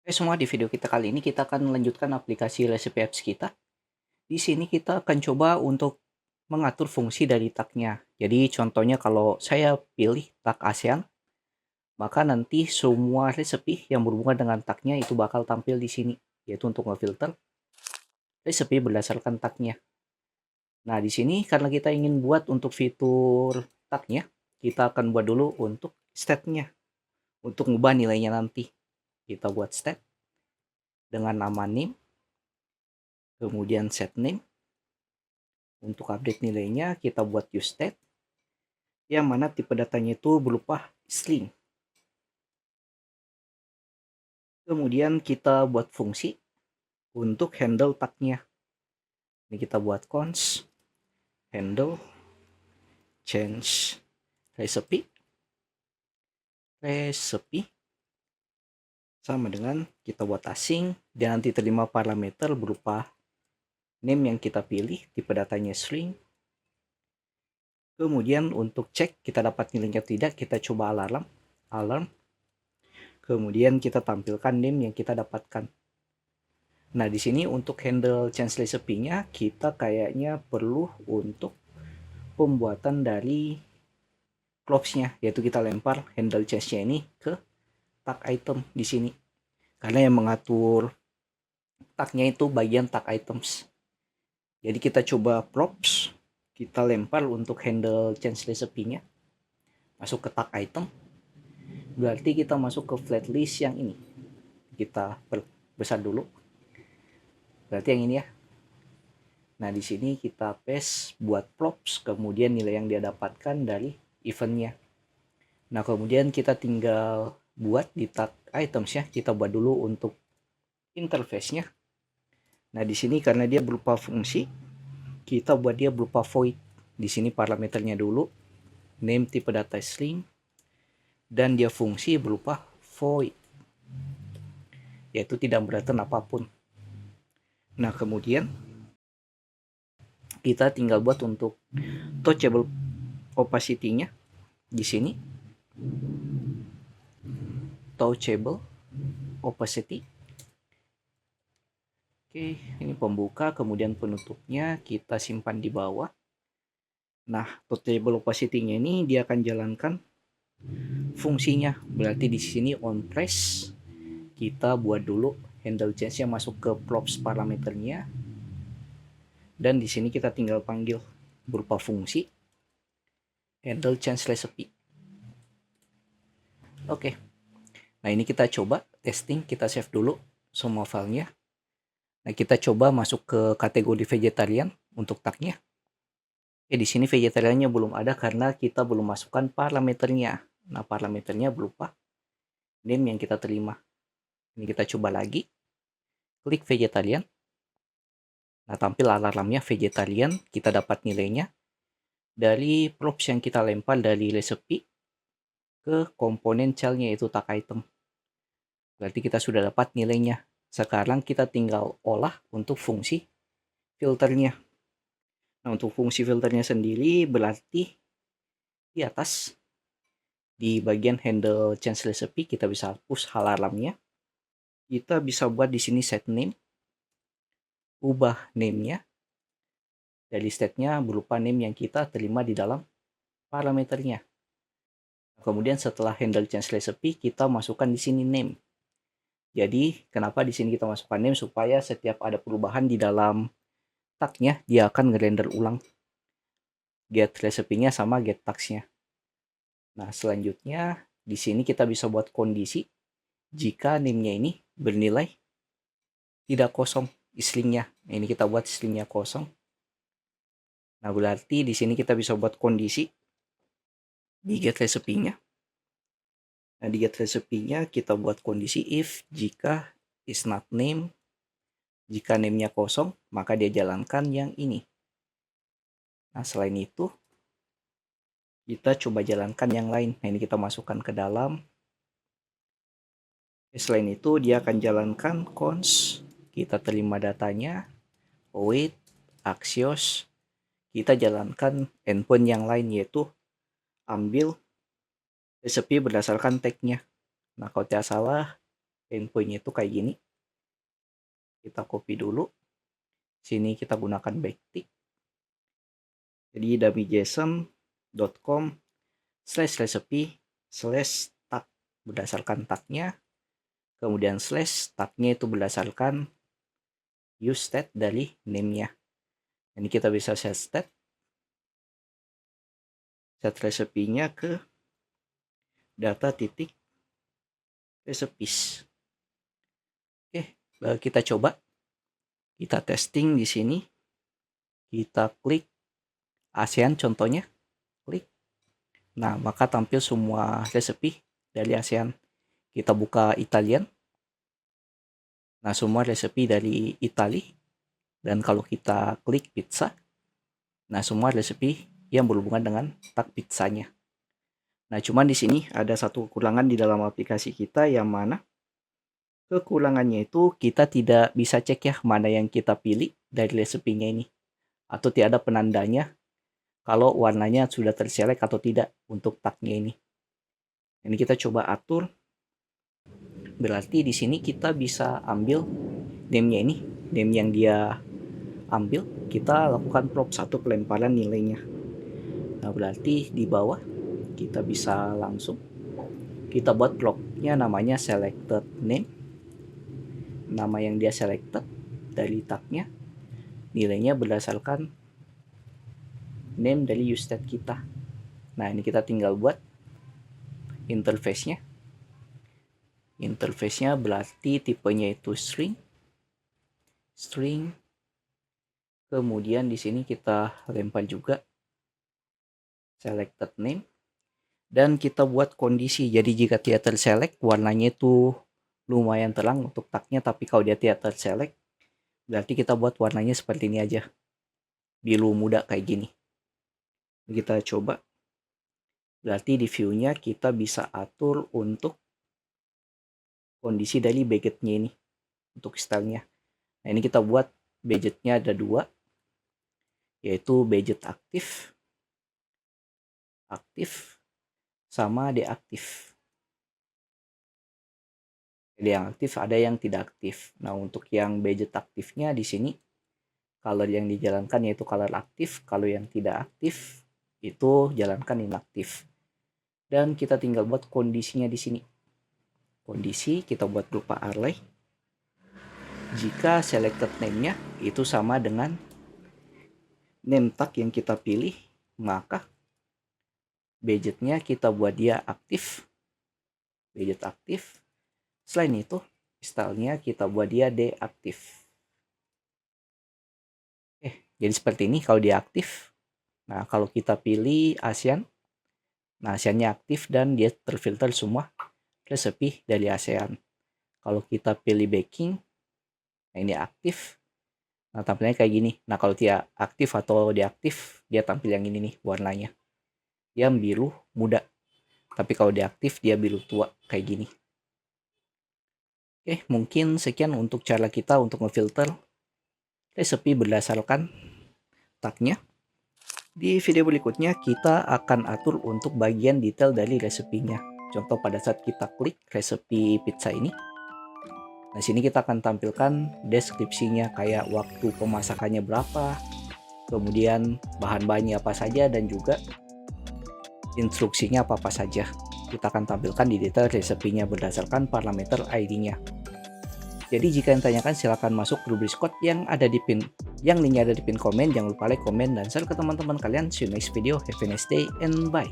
Oke semua, di video kita kali ini kita akan melanjutkan aplikasi recipe apps kita. Di sini kita akan coba untuk mengatur fungsi dari tagnya. Jadi contohnya kalau saya pilih tag ASEAN, maka nanti semua resepi yang berhubungan dengan tagnya itu bakal tampil di sini, yaitu untuk ngefilter resepi berdasarkan tagnya. Nah, di sini karena kita ingin buat untuk fitur tagnya, kita akan buat dulu untuk state-nya. Untuk ngubah nilainya nanti, kita buat state dengan nama name, kemudian set name. Untuk update nilainya, kita buat use state, yang mana tipe datanya itu berupa string. Kemudian kita buat fungsi untuk handle tagnya. Ini kita buat const handle change recipe sama dengan kita buat asing, dan nanti terima parameter berupa name yang kita pilih, tipe datanya string. Kemudian untuk cek kita dapat nilainya tidak, kita coba alarm. Kemudian kita tampilkan name yang kita dapatkan. Nah, di sini untuk handle change recipe-nya kita kayaknya perlu untuk pembuatan dari close-nya, yaitu kita lempar handle change-nya ini ke tag item di sini. Karena yang mengatur tagnya itu bagian tag items. Jadi kita coba props, kita lempar untuk handle change recipe-nya masuk ke tag item. Berarti kita masuk ke flat list yang ini. Kita besar dulu. Berarti yang ini ya. Nah, di sini kita paste buat props, kemudian nilai yang dia dapatkan dari eventnya. Nah, kemudian kita tinggal buat di tag items ya. Kita buat dulu untuk interface-nya. Nah, di sini karena dia berupa fungsi, kita buat dia berupa void. Di sini parameternya dulu, name tipe data string, dan dia fungsi berupa void, yaitu tidak mereturn apapun. Nah, kemudian kita tinggal buat untuk touchable opacity-nya di sini. Touchable opacity. Oke, ini pembuka, kemudian penutupnya kita simpan di bawah. Nah, touchable opacity-nya ini dia akan jalankan fungsinya. Berarti di sini on press kita buat dulu handle change-nya masuk ke props parameternya. Dan di sini kita tinggal panggil berupa fungsi handle change recipe. Oke. Nah, ini kita coba testing, kita save dulu semua filenya. Nah, kita coba masuk ke kategori vegetarian untuk tagnya. Di sini vegetariannya belum ada karena kita belum masukkan parameternya. Nah, parameternya berupa name yang kita terima. Ini kita coba lagi. Klik vegetarian. Nah, tampil alarmnya vegetarian, kita dapat nilainya dari props yang kita lempar dari recipe ke komponen cell-nya, yaitu tag item. Berarti kita sudah dapat nilainya. Sekarang kita tinggal olah untuk fungsi filternya. Nah, untuk fungsi filternya sendiri berarti di atas di bagian handle change recipe kita bisa hapus alarmnya. Kita bisa buat di sini set name, ubah name-nya dari state-nya berupa name yang kita terima di dalam parameternya. Kemudian setelah handle change recipe kita masukkan di sini name. Jadi kenapa di sini kita masukkan name, supaya setiap ada perubahan di dalam tagnya dia akan ngerender ulang get recipe-nya sama get tags-nya. Nah, selanjutnya di sini kita bisa buat kondisi jika name-nya ini bernilai tidak kosong string-nya. Nah, ini kita buat string-nya kosong. Nah, berarti di sini kita bisa buat kondisi di get recipe-nya. Nah, di get recipe-nya kita buat kondisi if jika is not name. Jika name-nya kosong, maka dia jalankan yang ini. Nah, selain itu kita coba jalankan yang lain. Nah, ini kita masukkan ke dalam. Selain itu dia akan jalankan const, kita terima datanya, await, axios, kita jalankan endpoint yang lain, yaitu ambil recipe berdasarkan tag-nya. Nah, kalau tidak salah Endpoint-nya itu kayak gini. Kita copy dulu. Sini kita gunakan backtick. Jadi dummy.json.com/recipe/tag berdasarkan tagnya. Kemudian tagnya itu berdasarkan use state dari name-nya. Ini kita bisa set recipe-nya ke data titik recipes. Oke, kita coba. Kita testing di sini. Kita klik ASEAN contohnya. Klik. Nah, maka tampil semua recipe dari ASEAN. Kita buka Italian. Nah, semua recipe dari Italia. Dan kalau kita klik pizza, nah semua recipe yang berhubungan dengan tag pizzanya. Nah, cuman di sini ada satu kekurangan di dalam aplikasi kita, yang mana kekurangannya itu kita tidak bisa cek ya mana yang kita pilih dari resepnya ini, atau tidak ada penandanya kalau warnanya sudah terselect atau tidak untuk tagnya ini. Ini kita coba atur. Berarti di sini kita bisa ambil name-nya ini, name yang dia ambil, kita lakukan prop 1 pelemparan nilainya. Nah, berarti di bawah kita bisa langsung kita buat prop-nya namanya selected name, nama yang dia selected dari tagnya, nilainya berdasarkan name dari use state kita. Nah, ini kita tinggal buat interface-nya. Interface-nya berarti tipenya itu string. Kemudian di sini kita lempar juga selected name, dan kita buat kondisi. Jadi jika tidak terselect, warnanya itu lumayan terang untuk tagnya, tapi kalau dia tidak terselect, berarti kita buat warnanya seperti ini aja, biru muda kayak gini. Kita coba. Berarti di view-nya kita bisa atur untuk kondisi dari budgetnya ini, untuk stylenya. Nah, ini kita buat budgetnya ada 2, yaitu budget aktif sama deaktif. Jadi yang aktif ada yang tidak aktif. Nah, untuk yang budget aktifnya di sini color yang dijalankan yaitu color aktif, kalau yang tidak aktif itu jalankan inaktif. Dan kita tinggal buat kondisinya di sini. Kondisi kita buat berupa array. Jika selected name-nya itu sama dengan name tag yang kita pilih, maka budgetnya kita buat dia aktif. Budget aktif. Selain itu, stylenya kita buat dia deaktif. Jadi seperti ini kalau dia aktif. Nah, kalau kita pilih ASEAN, nah ASEAN-nya aktif dan dia terfilter semua recipe dari ASEAN. Kalau kita pilih baking, nah ini aktif. Nah, tampilnya kayak gini. Nah, kalau dia aktif atau deaktif, dia tampil yang ini nih warnanya. Yang biru muda. Tapi kalau deaktif, dia biru tua kayak gini. Oke, mungkin sekian untuk cara kita untuk ngefilter recipe berdasarkan tagnya. Di video berikutnya kita akan atur untuk bagian detail dari resepnya. Contoh pada saat kita klik resepi pizza ini. Nah, sini kita akan tampilkan deskripsinya, kayak waktu pemasakannya berapa, kemudian bahan-bahannya apa saja, dan juga instruksinya apa-apa saja. Kita akan tampilkan di detail resepinya berdasarkan parameter ID-nya. Jadi jika yang tanyakan silahkan masuk ke Rubrik Code yang ada di pin, yang linknya ada di pin komen. Jangan lupa like, komen, dan share ke teman-teman kalian. See you next video. Have a nice day and bye.